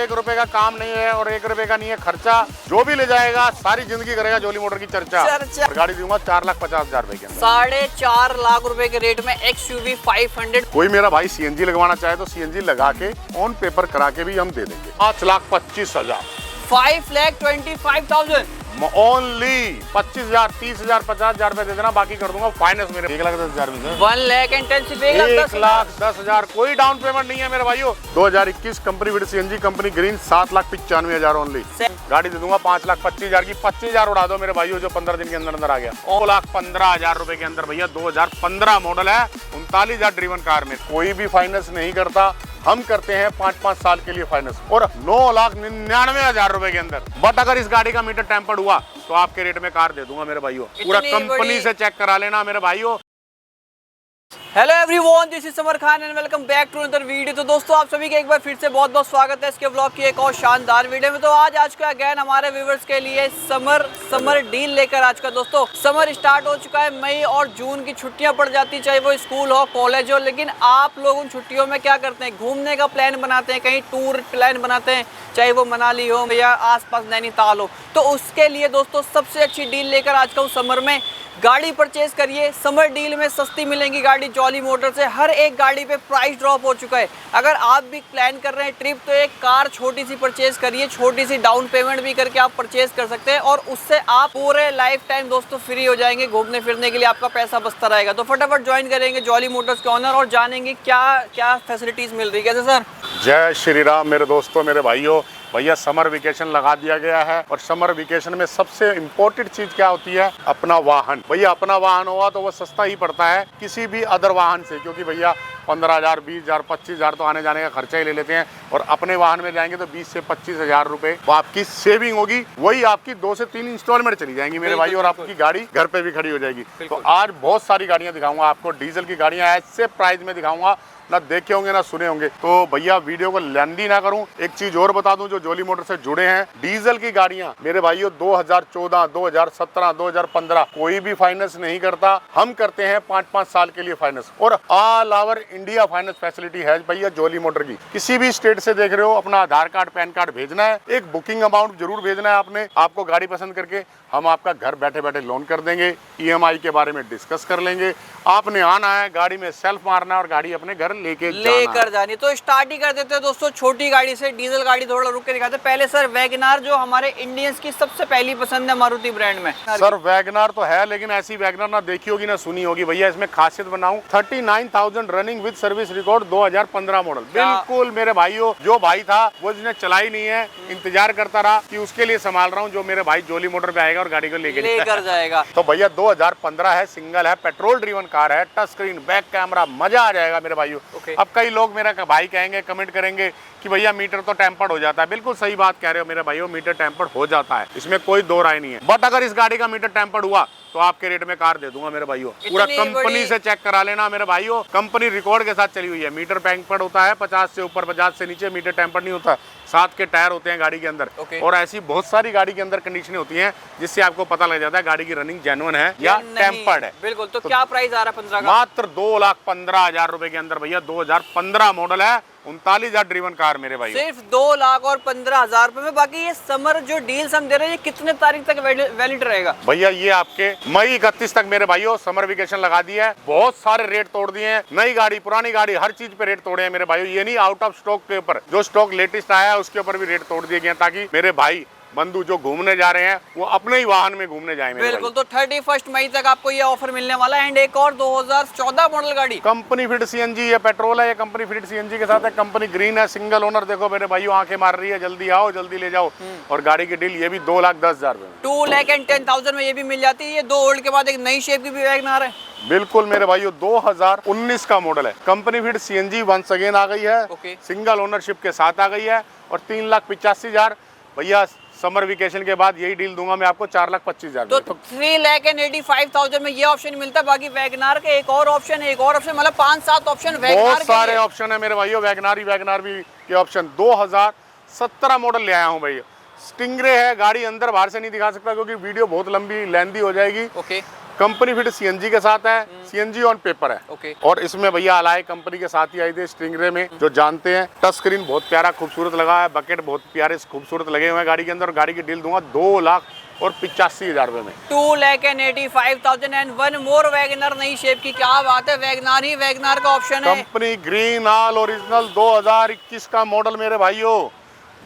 1 रुपए का काम नहीं है और 1 रुपए का नहीं है खर्चा। जो भी ले जाएगा सारी जिंदगी करेगा जोली मोटर की चर्चा। और गाड़ी दूंगा 4,50,000 रुपए की, 4.5 लाख रुपए के रेट में XUV 500। कोई मेरा भाई CNG लगवाना चाहे तो CNG लगा के ऑन पेपर करा के भी हम दे देंगे। 5,25,000, 5,25,000 ओनली 25,000, 30,000, 50,000 रुपए दे देना, बाकी कर दूंगा फाइनेंस मेरे 1,10,000 में। 1,10,000 कोई डाउन पेमेंट नहीं है मेरे भाइयों। 2021 company with CNG company green 7,95,000 only. गाड़ी दे दूंगा 5,25,000 की। 25,000 उड़ा दो मेरे भाइयों जो 15 दिन के अंदर अंदर आ गया। 2,15,000 रुपए के अंदर भैया, 2015 मॉडल है, 39,000 ड्रीवन कार में। कोई भी फाइनेंस नहीं करता, हम करते हैं 5-5 साल के लिए फाइनेंस और 9,99,000 रुपए के अंदर। बट अगर इस गाड़ी का मीटर टेम्पर्ड हुआ तो आपके रेट में कार दे दूंगा मेरे भाइयों। पूरा कंपनी से चेक करा लेना मेरे भाइयों। Hello everyone, this is Samar Khan and welcome back to another video. तो दोस्तों आप सभी के एक बार फिर से बहुत बहुत स्वागत है इसके ब्लॉग की एक और शानदार वीडियो में। तो आज का अगेन हमारे व्यूवर्स के लिए समर डील लेकर आज का दोस्तों समर स्टार्ट हो चुका है। मई और जून की छुट्टियां पड़ जाती है, चाहे वो स्कूल हो कॉलेज हो। लेकिन आप लोग उन छुट्टियों में क्या करते हैं? घूमने का प्लान बनाते हैं, कहीं टूर प्लान बनाते हैं, चाहे वो मनाली हो या आसपास नैनीताल हो। तो उसके लिए दोस्तों सबसे अच्छी डील लेकर आज का समर में गाड़ी परचेज करिए। समर डील में सस्ती मिलेंगी गाड़ी जॉली मोटर से। हर एक गाड़ी पे प्राइस ड्रॉप हो चुका है। अगर आप भी प्लान कर रहे हैं ट्रिप तो एक कार छोटी सी परचेज करिए, छोटी सी डाउन पेमेंट भी करके आप परचेज कर सकते हैं और उससे आप पूरे लाइफ टाइम दोस्तों फ्री हो जाएंगे। घूमने फिरने के लिए आपका पैसा बचता रहेगा। तो फटाफट ज्वाइन करेंगे जॉली मोटर्स के ऑनर और जानेंगे क्या क्या फैसिलिटीज मिल रही है। कैसे सर? जय श्री राम मेरे दोस्तों मेरे भाइयों। भैया समर वेकेशन लगा दिया गया है और समर वेकेशन में सबसे इम्पोर्टेंट चीज क्या होती है? अपना वाहन। भैया अपना वाहन होगा तो वो सस्ता ही पड़ता है किसी भी अदर वाहन से, क्योंकि भैया 15,000, 20,000, 25,000 तो आने जाने का खर्चा ही ले लेते हैं और अपने वाहन में जाएंगे तो 20 से 25,000 रुपए वो आपकी सेविंग होगी। वही आपकी 2 से 3 इंस्टॉलमेंट चली जाएंगी मेरे भाई और आपकी गाड़ी घर पे भी खड़ी हो जाएगी। तो आज बहुत सारी गाड़ियां दिखाऊंगा आपको, डीजल की गाड़ियां ऐसे प्राइस में दिखाऊंगा, ना देखे होंगे ना सुने होंगे। तो भैया वीडियो को लेंदी ना करूं, एक चीज और बता दूं जो जॉली मोटर से जुड़े हैं, डीजल की गाड़ियां मेरे भाइयों 2014, 2017, 2015 कोई भी फाइनेंस नहीं करता, हम करते हैं 5-5 साल के लिए फाइनेंस और all over India finance facility है भैया जॉली मोटर की। किसी भी स्टेट से देख रहे हो, अपना आधार कार्ड पैन कार्ड भेजना है, एक बुकिंग अमाउंट जरूर भेजना है आपने। आपको गाड़ी पसंद करके हम आपका घर बैठे बैठे लोन कर देंगे, EMI के बारे में डिस्कस कर लेंगे। आपने आना है, गाड़ी में सेल्फ मारना है और गाड़ी अपने घर लेकर जानी। तो स्टार्ट ही कर देते हैं दोस्तों छोटी गाड़ी से। डीजल गाड़ी थोड़ा रुक के दिखाते हैं। पहले सर वैगनार जो हमारे इंडियंस की सबसे पहली पसंद है मारुति ब्रांड में। सर वैगनार तो है, लेकिन ऐसी वैगनार ना देखी होगी ना सुनी होगी। भैया इसमें खासियत बनाऊं, 39,000 running with service record, 2015 model. बिल्कुल मेरे भाइयों, जो भाई था वो जिसने चलाई नहीं है, इंतजार करता रहा कि उसके लिए संभाल रहा हूँ, जो मेरे भाई जॉली मोटर पे आएगा और गाड़ी को लेकर जाएगा। तो भैया 2015 है, सिंगल है, पेट्रोल ड्रिवन कार है, टच स्क्रीन, बैक कैमरा, मजा आ जाएगा मेरे भाइयों। अब कई लोग मेरा भाई कहेंगे, कमेंट करेंगे कि भैया मीटर तो टेम्पर्ड हो जाता है। बिल्कुल सही बात कह रहे हो मेरे भाइयों, मीटर टेम्पर्ड हो जाता है, इसमें कोई दो राय नहीं है। बट अगर इस गाड़ी का मीटर टेम्पर्ड हुआ तो आपके रेट में कार दे दूंगा मेरे भाइयों। पूरा कंपनी से चेक करा लेना मेरे भाइयों, कंपनी रिकॉर्ड के साथ चली हुई है। मीटर टेम्पर्ड होता है 50 से ऊपर, 50 से नीचे मीटर टेम्पर्ड नहीं होता। 7 के टायर होते हैं गाड़ी के अंदर और ऐसी बहुत सारी गाड़ी के अंदर कंडीशनें होती हैं जिससे आपको पता लग जाता है गाड़ी की रनिंग जेन्युइन है या टेम्पर्ड है। बिल्कुल। तो क्या प्राइस आ रहा है 15 का? मात्र 2,15,000 रुपए के अंदर भैया, 2015 मॉडल है, 39,000 ड्रीवन कार मेरे भाई, सिर्फ 2,15,000 रुपए में। बाकी ये समर जो डील्स हम दे रहे हैं ये कितने तारीख तक वैलिड रहेगा? भैया ये आपके मई 31 तक मेरे भाइयों समर वेकेशन लगा दिया है। बहुत सारे रेट तोड़ दिए हैं, नई गाड़ी पुरानी गाड़ी हर चीज पे रेट तोड़े हैं मेरे भाइयों। ये नहीं आउट ऑफ स्टॉक के ऊपर, जो स्टॉक लेटेस्ट आया है उसके ऊपर भी रेट तोड़ दिए गए, ताकि मेरे भाई बंधु जो घूमने जा रहे हैं वो अपने ही वाहन में घूमने जाए। बिल्कुल। तो 31 मई तक आपको ये ऑफर मिलने वाला है। एंड एक और 2014 मॉडल गाड़ी कंपनी फिट CNG, ये पेट्रोल है, ये कंपनी फिट CNG के साथ है, कंपनी ग्रीन है, सिंगल ओनर। देखो मेरे भाइयों आंखें मार रही है, जल्दी आओ जल्दी ले जाओ। और गाड़ी की डील ये भी 2,10,000 में, 2,10,000 में ये भी मिल जाती है। ये 2 ओल्ड के बाद एक नई शेप की भी वैगनार है। बिल्कुल मेरे भाइयों, 2019 का मॉडल है, company fit CNG once again आ गई है, सिंगल ओनरशिप के साथ आ गई है और 3,85,000। भैया समर वेकेशन के बाद यही डील दूंगा मैं आपको 4,25,000। तो 3,85,000 में ये ऑप्शन मिलता है। बाकी वैगनार के एक और ऑप्शन है, एक और ऑप्शन, मतलब 5-7 ऑप्शन बहुत सारे ऑप्शन है मेरे भाइयों। वैगनार भी के ऑप्शन 2017 मॉडल ले आया हूँ भैया। स्टिंगरे है गाड़ी, अंदर बाहर से नहीं दिखा सकता क्योंकि वीडियो बहुत लंबी लेंदी हो जाएगी। कंपनी फिट सीएनजी के साथ है, सीएनजी ऑन पेपर है। ओके। और इसमें भैया अलाय कंपनी के साथ ही आई थी स्टिंगरे में, जो जानते हैं। टच स्क्रीन बहुत प्यारा खूबसूरत लगा है, बकेट बहुत प्यारे खूबसूरत लगे हुए हैं गाड़ी के अंदर। और गाड़ी की डील दूंगा 2,85,000 रुपए में। 2,85,000 एंड वन मोर वैगनर नई शेप की। क्या बात है, वैगनार ही वैगनार का ऑप्शन है। कंपनी ग्रीन ऑल ओरिजिनल 2021 का मॉडल मेरे भाइयों।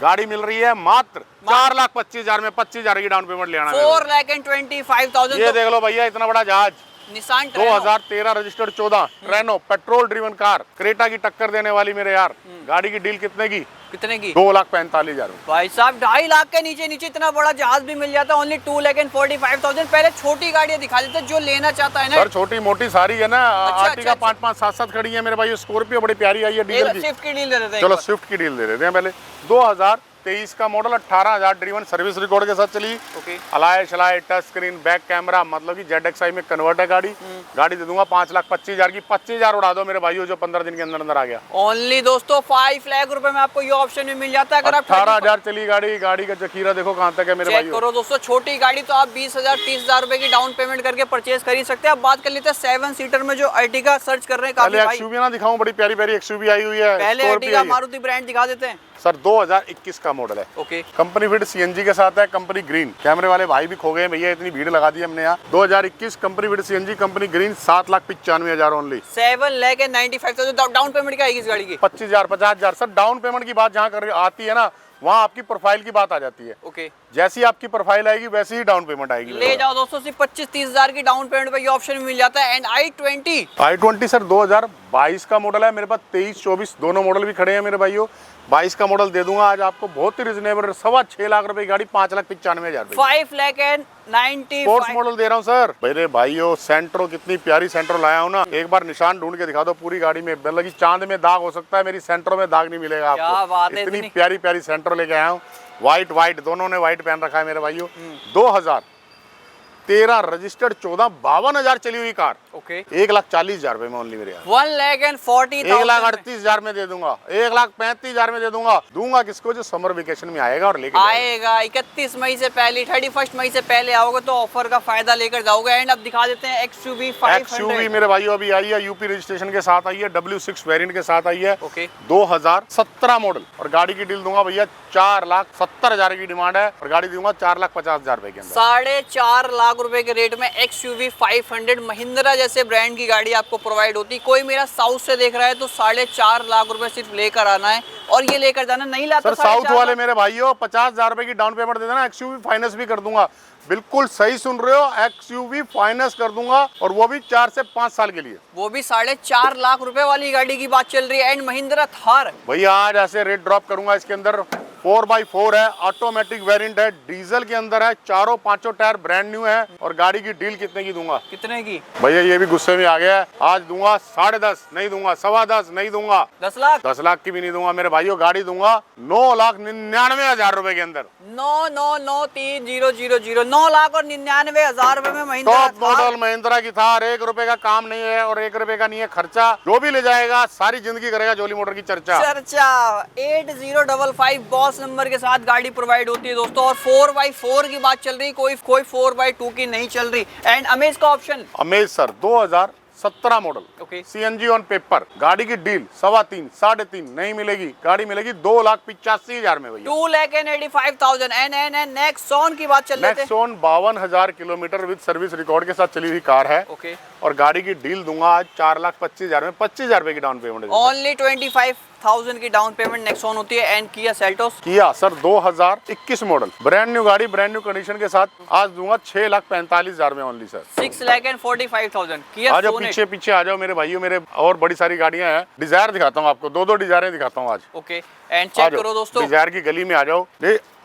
गाड़ी मिल रही है मात्र 4,25,000 में। 25,000 की डाउन पेमेंट ले आना। 4,25,000। ये देख लो भैया, इतना बड़ा जहाज। Nissan 2013 registered 14 Terrano petrol driven car, Creta की टक्कर देने वाली मेरे यार। गाड़ी की डील कितने की? कितने की? 2,45,000। भाई साहब 2.5 लाख के नीचे नीचे इतना बड़ा जहाज भी मिल जाता है। ओनली 2,45,000। पहले छोटी गाड़ियां दिखा देते जो लेना चाहता है ना। सर छोटी मोटी सारी है ना। आर्टिका अच्छा। 5-5 7-7 खड़ी है मेरे भाई। स्कॉर्पियो बड़ी प्यारी आई है डीजल की। स्विफ्ट की डील दे देते हैं। चलो स्विफ्ट की डील दे देते हैं पहले। 2023 का मॉडल, 18,000 ड्रीवन, सर्विस रिकॉर्ड के साथ चली। ओके। अलाय शलाय टच स्क्रीन बैक कैमरा, मतलब कि ZXi में कन्वर्ट है गाड़ी। गाड़ी दे दूंगा 5,25,000 की। 25,000 उड़ा दो मेरे भाइयों, जो 15 दिन के अंदर अंदर आ गया। ओनली दोस्तों 5 लाख रुपए में आपको ये ऑप्शन भी मिल जाता है। अगर आप 18,000 चली गाड़ी। गाड़ी का जखीरा देखो कहाँ तक है मेरे चेक भाइयों। करो दोस्तों, छोटी गाड़ी तो आप 20,000 30,000 रुपए की डाउन पेमेंट करके परचेज कर ही सकते हैं। अब बात कर लेते हैं 7 सीटर में जो अर्टिगा सर्च कर रहे हैं। पहले एक्सयूवी ना दिखाऊं? बड़ी प्यारी प्यारी एक्सयूवी आई हुई है। पहले अर्टिगा मारुति ब्रांड दिखा देते हैं। सर 2021 का मॉडल है। ओके। कंपनी फिट सीएनजी के साथ है, कंपनी ग्रीन। कैमरे वाले भाई भी खो गए भैया, इतनी भीड़ लगा दी हमने यहाँ। 2021 company fit CNG company green, 7,95,000 only. 7,95,000 down payment क्या आएगी इस गाड़ी की? 25,000 50,000। सर डाउन पेमेंट की बात जहाँ कर आती है ना, वहाँ आपकी प्रोफाइल की बात आ जाती है। ओके। जैसी आपकी प्रोफाइल आएगी वैसी ही डाउन पेमेंट आएगी। ले जाओ दोस्तों, सिर्फ 25-30,000 की डाउन पेमेंट पे ये ऑप्शन मिल जाता है। एंड i20 सर 2022 का मॉडल है मेरे पास। 23-24 दोनों मॉडल भी खड़े हैं मेरे भाइयों। 22 का मॉडल दे दूंगा आज आपको बहुत ही रिजनेबल। 6.25 लाख रुपए की गाड़ी, 5,95,000। 5,90,000। स्पोर्ट्स मॉडल दे रहा हूँ सर। मेरे भाइयों सेंट्रो, कितनी प्यारी सेंट्रो लाया हूँ ना। एक बार निशान ढूंढ के दिखा दो पूरी गाड़ी में। मतलब कि चांद में दाग हो सकता है, मेरी सेंट्रो में दाग नहीं मिलेगा क्या बात आपको। है, इतनी इतनी प्यारी प्यारी सेंट्रो लेके आया हूँ। व्हाइट दोनों ने व्हाइट पहन रखा है मेरे भाइयों। 2013 रजिस्टर्ड 14 52,000 चली हुई कार। ओके। 1,40,000 रुपए में ओनली मेरे यार। 1,40,000। 1,38,000 में दे दूंगा। 1,35,000 में दे दूंगा। दूंगा किसको? जो समर वेकेशन में आएगा और लेके आएगा 31 मई से पहले, 31 मई से पहले आओगे तो ऑफर का फायदा लेकर जाओगे। एंड अब दिखा देते हैं XUV 500। XUV मेरे भाइयों अभी आई है, यूपी रजिस्ट्रेशन के साथ आई है, W6 वेरिएंट के साथ आई है। ओके। 2017 मॉडल। और गाड़ी की डील दूंगा भैया 4,70,000 की डिमांड है, और गाड़ी दूंगा 4,50,000 रुपए के अंदर। 4.5 लाख रुपए के रेट में XUV 500 महिंद्रा जैसे ब्रांड की गाड़ी आपको प्रोवाइड होती। कोई मेरा साउथ से देख रहा है तो 4.5 लाख रुपए सिर्फ लेकर आना है और ये लेकर जाना। नहीं लाता सर साउथ वाले मेरे भाइयों 50,000 रुपए की डाउन पेमेंट दे देना, XUV फाइनेंस भी कर दूंगा। बिल्कुल सही सुन रहे हो, XUV फाइनेंस कर दूंगा, और वो भी 4 से 5 साल के लिए। वो भी 4.5 लाख रुपए वाली गाड़ी की बात चल रही है। एंड महिंद्रा थार भैया आज ऐसे रेट ड्रॉप करूंगा। इसके अंदर 4x4 है, ऑटोमेटिक वेरिएंट है, डीजल के अंदर है, चारों पांचों टायर ब्रांड न्यू है। और गाड़ी की डील कितने की दूंगा? कितने की? भैया ये भी गुस्से में आ गया है। आज दूंगा 10.5, नहीं दूंगा 10.25, नहीं दूंगा 10 लाख। 10 लाख की भी नहीं दूंगा मेरे भाइयों। गाड़ी दूंगा 9,99,000 रुपए के अंदर। 9,99,3,000 9,99,000 रुपए में महिंद्रा टॉप मॉडल महिंद्रा की थार। 1 रुपए का काम नहीं है और 1 रुपए का नहीं है खर्चा। जो भी ले जाएगा सारी जिंदगी करेगा जोली मोटर की चर्चा। 8055 बॉस नंबर के साथ गाड़ी प्रोवाइड होती है दोस्तों। और 4x4 की बात चल रही, कोई 4x2 की नहीं चल रही। एंड अमेज का option, amaze sir 2017 model, okay. CNG on paper. गाड़ी की डील 3.25 3.5 नहीं मिलेगी। गाड़ी मिलेगी 2,85,000 में भैया। 2,85,000। एंड नेक्सॉन की बात चल रही है। Nexon 52,000 kilometre with service record के साथ चली हुई कार है। ओके। और गाड़ी की डील दूंगा आज 4,25,000 में। 25,000 रुपए की डाउन पेमेंट। ओनली 25,000 की डाउन पेमेंट नेक्सॉन होती है। एंड किया सेल्टोस, किया सर 2021 मॉडल, ब्रांड न्यू गाड़ी, ब्रांड न्यू कंडीशन के साथ आज दूंगा 6,45,000 में ओनली सर। 6,45,000। किया आ जाओ पीछे पीछे आ जाओ मेरे भाइयों। मेरे और बड़ी सारी गाड़ियां हैं। डिजायर दिखाता हूँ आपको, 2 डिजायरें दिखाता हूँ आज। ओके। एंड चेक करो दोस्तों, डिजायर की गली में आ जाओ।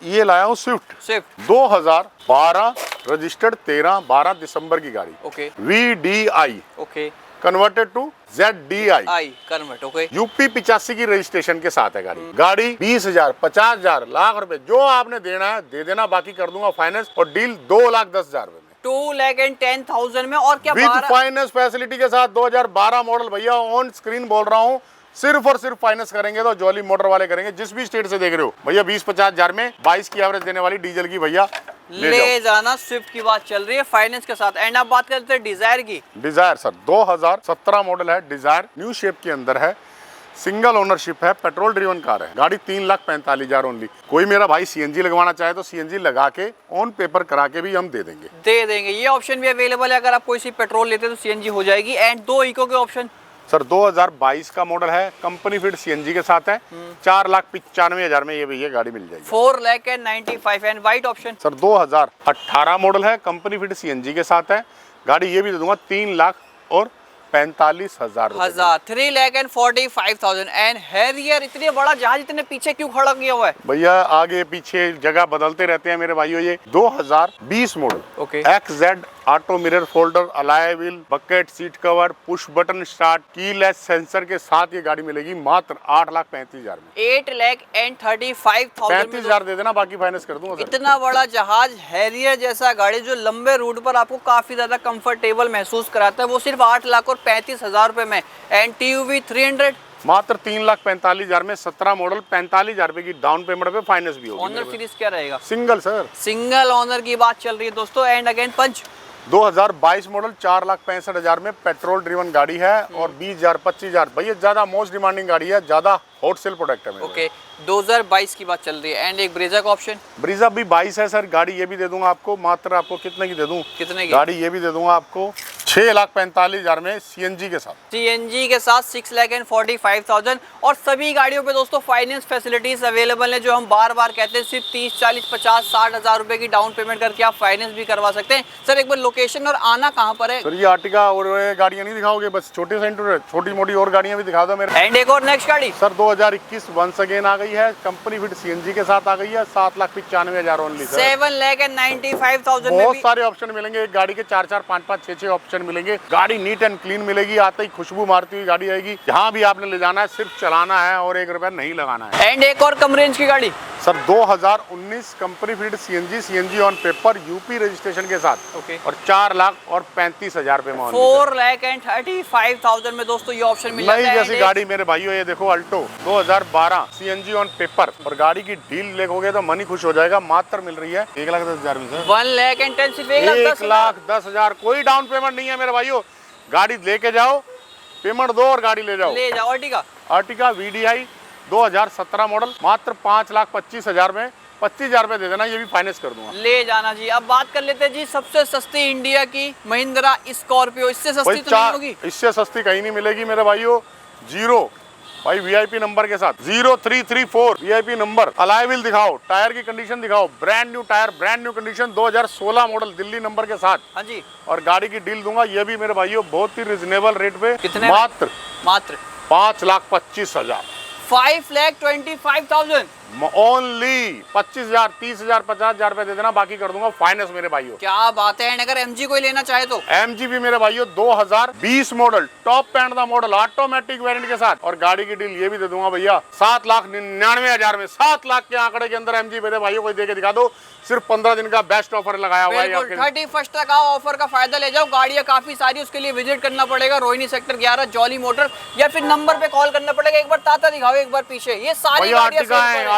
ये लाया हूँ स्विफ्ट 2012 रजिस्टर्ड 12 दिसंबर की गाड़ी। Okay. VDI okay. Converted to ZDI convert. Okay. UP 85 की रजिस्ट्रेशन के साथ है गाड़ी। गाड़ी 20,000 50,000 लाख रुपए जो आपने देना है दे देना, बाकी कर दूंगा फाइनेंस। और डील 2,10,000 रुपए में। 2,10,000 में। और क्या विद फाइनेंस फैसिलिटी के साथ 2012 मॉडल भैया। ऑन स्क्रीन बोल रहा हूँ, सिर्फ और सिर्फ फाइनेंस करेंगे तो जॉली मोटर वाले करेंगे। जिस भी स्टेट से देख रहे हो भैया 20-50,000 में 22 की एवरेज देने वाली डीजल की भैया ले जाना स्विफ्ट की बात चल रही है फाइनेंस के साथ। एंड आप बात करते हैं डिजायर की। डिजायर सर 2017 मॉडल है, डिजायर न्यू शेप के अंदर है, सिंगल ओनरशिप है, पेट्रोल ड्रिवन कार है, गाड़ी 3,45,000 ओनली। कोई मेरा भाई सीएनजी लगवाना चाहे तो सीएनजी लगा के ऑन पेपर करा के भी हम दे देंगे। ये ऑप्शन भी अवेलेबल है। अगर आप कोई सी पेट्रोल लेते हैं तो सीएनजी हो जाएगी। एंड 2 इको के ऑप्शन सर 2022 का मॉडल है, कंपनी फिट सीएनजी के साथ है, 4,95,000 में ये भी ये गाड़ी मिल जाएगी। 4,95,000 and white option sir 2018 model है, कंपनी फिट सीएनजी के साथ है, गाड़ी ये भी दे दूंगा 3,45,000 3,45,000 एंड हैरियर। इतने बड़ा जहाज इतने पीछे क्यों खड़ा किया हुआ है भैया? आगे पीछे जगह बदलते रहते हैं मेरे भाइयों। ये 2020 model okay. XZ auto mirror folder, alloy wheel, bucket, seat cover, push button start, keyless sensor के साथ ये गाड़ी मिलेगी मात्र 8,35,000 में। 8,35,000 35,000 दे देना, बाकी फाइनेंस कर दूंगा। इतना बड़ा जहाज हैरियर जैसा गाड़ी जो लंबे रूट पर आपको काफी ज्यादा कंफर्टेबल महसूस कराता है, वो सिर्फ 8,35,000 रुपए में। एंड TUV 300 मात्र 3,45,000 में 17 मॉडल, 45,000 रुपए की डाउन पेमेंट पे फाइनेंस भी होगी। ऑनर सीरीज क्या रहेगा? सिंगल सर, सिंगल ऑनर की बात चल रही है दोस्तों। एंड अगेन पंच 2022 मॉडल 4,65,000 में पेट्रोल ड्रिवन गाड़ी है और 20,000 25,000 भैया ज्यादा मोस्ट डिमांडिंग गाड़ी है, ज्यादा हॉट सेल प्रोडक्ट है। ओके 2022 की बात चल रही है। एंड एक ब्रेजा का ऑप्शन। ब्रीजा भी 22 है सर, गाड़ी ये भी दे दूंगा आपको मात्र, आपको कितने की दे दूं? कितने की? गाड़ी ये भी दे दूंगा आपको 6,45,000 में सीएनजी के साथ। सीएनजी के साथ 6,45,000। और सभी गाड़ियों पे दोस्तों फाइनेंस फैसिलिटीज अवेलेबल है, जो हम बार बार कहते हैं। सिर्फ 30, 40, 50, 60,000 रुपए की डाउन पेमेंट करके आप फाइनेंस भी करवा सकते हैं। सर एक बार लोकेशन और आना कहाँ पर है? सर ये आर्टिका और गाड़ियां नहीं दिखाओगे, बस छोटे सेंटर, छोटी मोटी और गाड़ियां भी दिखा दो मेरे। एंड एक और नेक्स्ट गाड़ी सर 2021 वंस अगेन आ गई है, कंपनी फिट सीएनजी के साथ आ गई है, 7,95,000 ओनली। 7,95,000 में बहुत भी सारे ऑप्शन मिलेंगे, एक गाड़ी के 4-4, 5-5, 6-6 ऑप्शन मिलेंगे। गाड़ी नीट एंड क्लीन मिलेगी, आते ही खुशबू मारती हुई गाड़ी आएगी। जहाँ भी आपने ले जाना है सिर्फ चलाना है और 1 रुपया नहीं लगाना है। एंड एक और कम रेंज की गाड़ी sir 2019 company fit CNG on paper, UP registration के साथ। ओके। और 4,35,000 रुपए में 4,35,000 में दोस्तों ये ऑप्शन मिल जाता है। नई जैसी गाड़ी मेरे भाइयों, ये देखो अल्टो 2012 सीएनजी ऑन पेपर, और गाड़ी की डील देखोगे तो मन ही खुश हो जाएगा। मात्र मिल रही है 1,10,000 में सर। 1,10,000 सिर्फ 1,10,000 कोई डाउन पेमेंट नहीं है मेरे भाइयों। गाड़ी लेके जाओ, पेमेंट दो और गाड़ी ले जाओ। आर्टिका VDI 2017 मॉडल मात्र 5,25,000 में 25,000 रुपए दे देना, ये भी फाइनेंस कर दूंगा। ले जाना जी। अब बात कर लेते हैं जी सबसे सस्ती इंडिया की महिंद्रा स्कॉर्पियो। इससे सस्ती तो नहीं होगी? इससे सस्ती कहीं नहीं मिलेगी मेरे भाइयों। जीरो भाई VIP नंबर के साथ 0334 VIP नंबर। अलॉय व्हील दिखाओ, टायर की कंडीशन दिखाओ, brand new tyre, brand new condition, 2016 model Delhi number के साथ। हाँ जी। और गाड़ी की डील दूंगा, ये भी मेरे भाइयों बहुत ही रिजनेबल रेट पे। कितने? मात्र 5,25,000 5,25,000 ओनली। 25,000, 30,000, 50,000 रुपए दे देना, बाकी कर दूंगा फाइनेंस मेरे भाइयों। क्या बात है। अगर MG कोई लेना चाहे तो? MG भी मेरे भाइयों 2020 model, top and the model, automatic variant के साथ। और गाड़ी की डील ये भी दे दूंगा भैया 7,99,000 में। 7 लाख के आंकड़े के अंदर MG मेरे भाइयों को दे के दिखा दो। सिर्फ 15 दिन का बेस्ट ऑफर लगाया हुआ है। 31 तक आओ, ऑफर का फायदा ले जाओ। गाड़ियां काफी सारी, उसके लिए विजिट करना पड़ेगा रोहिणी सेक्टर 11 जॉली मोटर, या फिर नंबर पे कॉल करना पड़ेगा। एक बार ताता दिखाओ, एक बार पीछे। ये सारी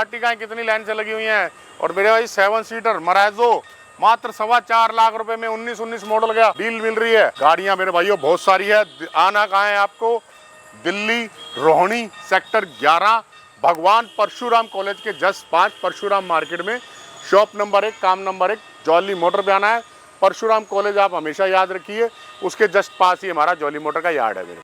आर्टिका कितनी लाइन से लगी हुई हैं। और मेरे भाई 7 सीटर मराजो मात्र 4.25 लाख रुपए में 19 मॉडल का डील मिल रही है। गाड़ियां मेरे भाइयों बहुत सारी है। आना कहाँ है आपको? दिल्ली रोहिणी सेक्टर 11, भगवान परशुराम कॉलेज के जस्ट 5, परशुराम मार्केट में, शॉप नंबर 1, काम नंबर 1, जॉली मोटर पे आना है। परशुराम कॉलेज आप हमेशा याद रखिए, उसके जस्ट पास ही हमारा जॉली मोटर का यार्ड है मेरे।